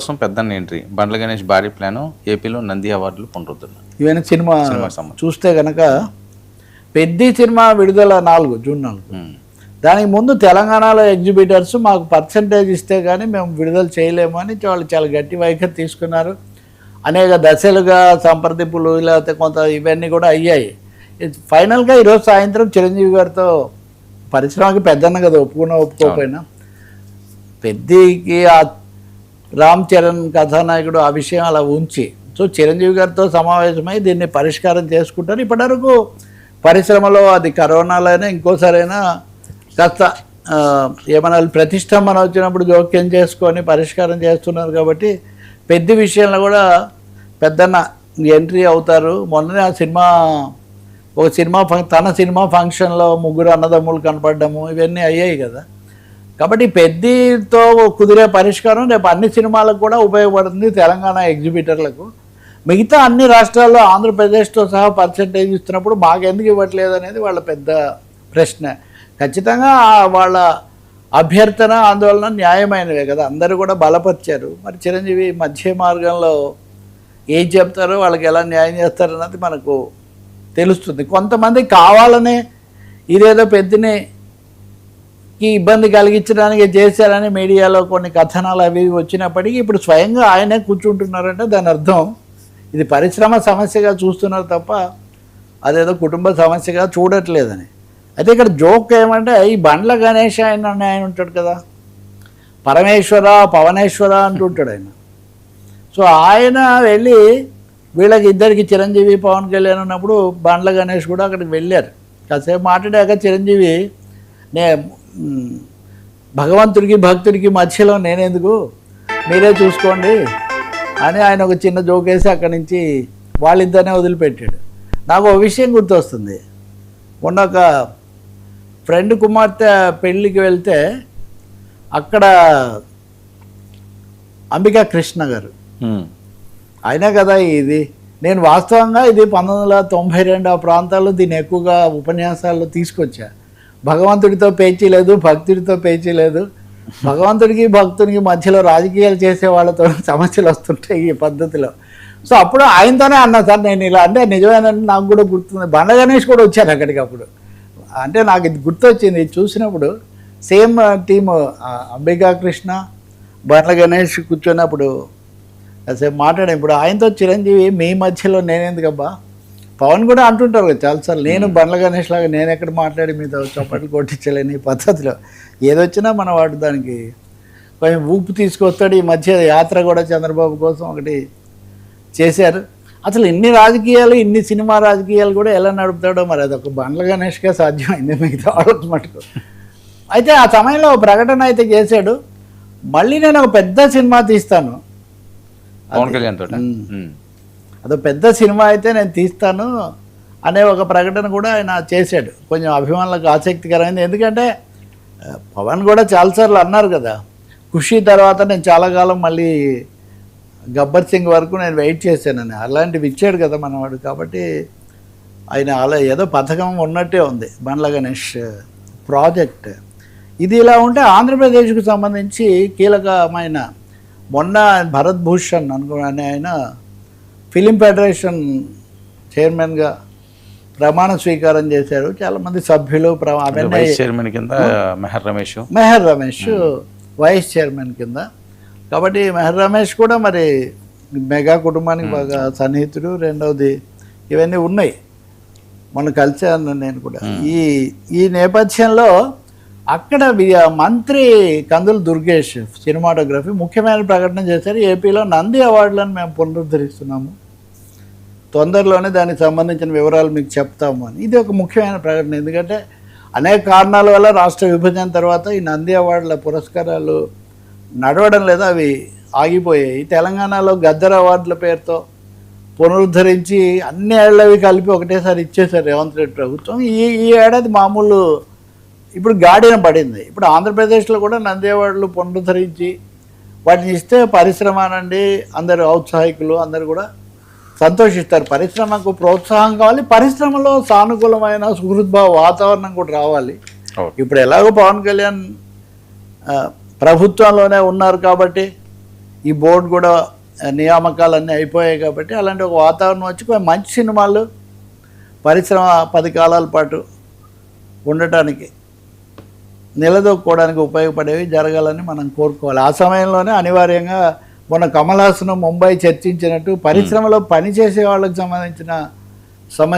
కోసం పెద్దన్న ఎంట్రీ బండ్ల గణేష్ భారీ ప్లాను ఏపీలో నంది అవార్డులు పునరుద్ధరణ. ఇవన్నీ సినిమా చూస్తే కనుక పెద్ద సినిమా విడుదల 4 జూన్ 4. దానికి ముందు తెలంగాణలో ఎగ్జిబిటర్స్ మాకు పర్సంటేజ్ ఇస్తే కానీ మేము విడుదల చేయలేమని వాళ్ళు చాలా గట్టి వైఖరి తీసుకున్నారు. అనేక దశలుగా సంప్రదింపులు లేకపోతే కొంత ఇవన్నీ కూడా అయ్యాయి. ఫైనల్గా ఈరోజు సాయంత్రం చిరంజీవి గారితో పరిశ్రమకి పెద్దన్న కదా ఒప్పుకోకపోయినా పెద్దకి ఆ రామ్ చరణ్ కథానాయకుడు ఆ విషయం అలా ఉంచి సో చిరంజీవి గారితో సమావేశమై దీన్ని పరిష్కారం చేసుకుంటారు. ఇప్పటివరకు పరిశ్రమలో అది కరోనాలోనే ఇంకోసారైనా కాస్త ఏమన్నా ప్రతిష్టంభన వచ్చినప్పుడు జోక్యం చేసుకొని పరిష్కారం చేస్తున్నారు కాబట్టి పెద్ద విషయంలో కూడా పెద్దన్న ఎంట్రీ అవుతారు. మొన్ననే ఆ సినిమా తన సినిమా ఫంక్షన్లో 3 అన్నదమ్ములు కనపడము ఇవన్నీ అయ్యాయి కదా. కాబట్టి పెద్దతో కుదిరే పరిష్కారం రేపు అన్ని సినిమాలకు కూడా ఉపయోగపడుతుంది తెలంగాణ ఎగ్జిబిటర్లకు. మిగతా అన్ని రాష్ట్రాల్లో ఆంధ్రప్రదేశ్తో సహా పర్సెంటేజ్ ఇస్తున్నప్పుడు మాకెందుకు ఇవ్వట్లేదు అనేది వాళ్ళ పెద్ద ప్రశ్న. ఖచ్చితంగా వాళ్ళ అభ్యర్థన ఆందోళన న్యాయమైనవే కదా, అందరూ కూడా బలపరిచారు. మరి చిరంజీవి మధ్య మార్గంలో ఏం చెప్తారో వాళ్ళకి ఎలా న్యాయం చేస్తారన్నది మనకు తెలుస్తుంది. కొంతమంది కావాలనే ఇదేదో పెద్దని ఇబ్బంది కలిగించడానికి చేశారని మీడియాలో కొన్ని కథనాలు అవి వచ్చినప్పటికీ ఇప్పుడు స్వయంగా ఆయనే కూర్చుంటున్నారంటే దాని అర్థం ఇది పరిశ్రమ సమస్యగా చూస్తున్నారు తప్ప అదేదో కుటుంబ సమస్యగా చూడట్లేదని. అయితే ఇక్కడ జోక్ ఏమంటే ఈ బండ్ల గణేష్ ఆయన ఉంటాడు కదా, పరమేశ్వర పవనేశ్వర అంటుంటాడు ఆయన. సో ఆయన వెళ్ళి వీళ్ళకి ఇద్దరికి చిరంజీవి పవన్ కళ్యాణ్ ఉన్నప్పుడు బండ్ల గణేష్ కూడా అక్కడికి వెళ్ళారు. కాసేపు మాట్లాడాక చిరంజీవి భగవంతుడికి భక్తుడికి మధ్యలో నేనెందుకు మీరే చూసుకోండి అని ఆయన ఒక చిన్న జోక్ వేసి అక్కడి నుంచి వాళ్ళిద్దరినే వదిలిపెట్టాడు. నాకు ఒక విషయం గుర్తొస్తుంది. మొన్న ఒక ఫ్రెండ్ కుమార్తె పెళ్ళికి వెళ్తే అక్కడ అంబికా కృష్ణ గారు అయినా కదా ఇది నేను వాస్తవంగా ఇది 1992 ఆ ప్రాంతాల్లో దీన్ని ఎక్కువగా ఉపన్యాసాల్లో తీసుకొచ్చా. భగవంతుడితో పేచీ లేదు, భక్తుడితో పేచీ లేదు. భగవంతుడికి భక్తుడికి మధ్యలో రాజకీయాలు చేసే వాళ్ళతో సమస్యలు వస్తుంటాయి ఈ పద్ధతిలో. సో అప్పుడు ఆయనతోనే అన్నా సార్ నేను ఇలా అంటే నిజమేనంటే నాకు కూడా గుర్తుంది. బండ్ల గణేష్ కూడా వచ్చారు అక్కడికి. అప్పుడు అంటే నాకు ఇది గుర్తొచ్చింది చూసినప్పుడు. సేమ్ టీము అంబికా కృష్ణ బండ్ల గణేష్ కూర్చున్నప్పుడు కాసేపు మాట్లాడాను. ఇప్పుడు ఆయనతో చిరంజీవి మీ మధ్యలో నేనెందుకబ్బా, పవన్ కూడా అంటుంటారు కదా చాలాసార్లు నేను బండ్ల గణేష్ లాగా నేను ఎక్కడ మాట్లాడి మీతో చప్పట్లు కొట్టించలేని పద్ధతిలో ఏదొచ్చినా మన వాడు దానికి కొంచెం ఊపు తీసుకొస్తాడు. ఈ మధ్య యాత్ర కూడా చంద్రబాబు కోసం ఒకటి చేశారు. అసలు ఇన్ని రాజకీయాలు ఇన్ని సినిమా రాజకీయాలు కూడా ఎలా నడుపుతాడో మరి అదొక బండ్ల గణేష్గా సాధ్యమైంది, మిగతా వాళ్ళకి మటుకు. అయితే ఆ సమయంలో ప్రకటన అయితే చేశాడు, మళ్ళీ నేను ఒక పెద్ద సినిమా తీస్తాను పవన్ కళ్యాణ్ తోటి, అదో పెద్ద సినిమా అయితే నేను తీస్తాను అనే ఒక ప్రకటన కూడా ఆయన చేశాడు. కొంచెం అభిమానులకు ఆసక్తికరమైంది. ఎందుకంటే పవన్ కూడా చాలాసార్లు అన్నారు కదా, ఖుషి తర్వాత నేను చాలా కాలం మళ్ళీ గబ్బర్ సింగ్ వరకు నేను వెయిట్ చేశానని. అలాంటివి ఇచ్చాడు కదా మనవాడు. కాబట్టి ఆయన అలా ఏదో పథకం ఉన్నట్టే ఉంది బండ్ల గణేష్ ప్రాజెక్ట్. ఇది ఇలా ఉంటే ఆంధ్రప్రదేశ్కు సంబంధించి కీలకమైన మొన్న భరత్ భూషణ్ అనుకునే ఆయన ఫిలిం ఫెడరేషన్ చైర్మన్గా ప్రమాణ స్వీకారం చేశారు. చాలామంది సభ్యులు చైర్మన్ కింద మెహర్ రమేష్ వైస్ చైర్మన్ కింద. కాబట్టి మెహర్ రమేష్ కూడా మరి మెగా కుటుంబానికి బాగా సన్నిహితుడు. రెండవది ఇవన్నీ ఉన్నాయి, మొన్న కలిసాను నేను కూడా. ఈ నేపథ్యంలో అక్కడ మంత్రి కందుల దుర్గేష్ సినిమాటోగ్రఫీ ముఖ్యమైన ప్రకటన చేశారు. ఏపీలో నంది అవార్డులను మేము పునరుద్ధరిస్తున్నాము, తొందరలోనే దానికి సంబంధించిన వివరాలు మీకు చెప్తాము అని. ఇది ఒక ముఖ్యమైన ప్రకటన. ఎందుకంటే అనేక కారణాల వల్ల రాష్ట్ర విభజన తర్వాత ఈ నంది అవార్డుల పురస్కారాలు నడవడం లేదా, అవి ఆగిపోయాయి. తెలంగాణలో గద్దర్ అవార్డుల పేరుతో పునరుద్ధరించి అన్ని ఏళ్ళవి కలిపి ఒకటేసారి ఇచ్చేశారు రేవంత్ రెడ్డి ప్రభుత్వం. ఈ ఏడాది మామూలు ఇప్పుడు గాడిన పడింది. ఇప్పుడు ఆంధ్రప్రదేశ్లో కూడా నంది అవార్డులు పునరుద్ధరించి వాటిని ఇస్తే పరిశ్రమ నుండి అందరు ఔత్సాహికులు అందరు కూడా సంతోషిస్తారు. పరిశ్రమకు ప్రోత్సాహం కావాలి, పరిశ్రమలో సానుకూలమైన సుహృద్భావ వాతావరణం కూడా రావాలి. ఇప్పుడు ఎలాగో పవన్ కళ్యాణ్ ప్రభుత్వంలోనే ఉన్నారు కాబట్టి ఈ బోర్డు కూడా నియామకాలన్నీ అయిపోయాయి కాబట్టి అలాంటి ఒక వాతావరణం వచ్చి కొంచెం మంచి సినిమాలు పరిశ్రమ 10 కాలాల పాటు ఉండటానికి నిలదొక్కుకోవడానికి ఉపయోగపడేవి జరగాలని మనం కోరుకోవాలి. ఆ సమయంలోనే అనివార్యంగా మొన్న కమల్ హాసన్ ముంబై చర్చించినట్టు పరిశ్రమలో పనిచేసే వాళ్ళకి సంబంధించిన సమస్య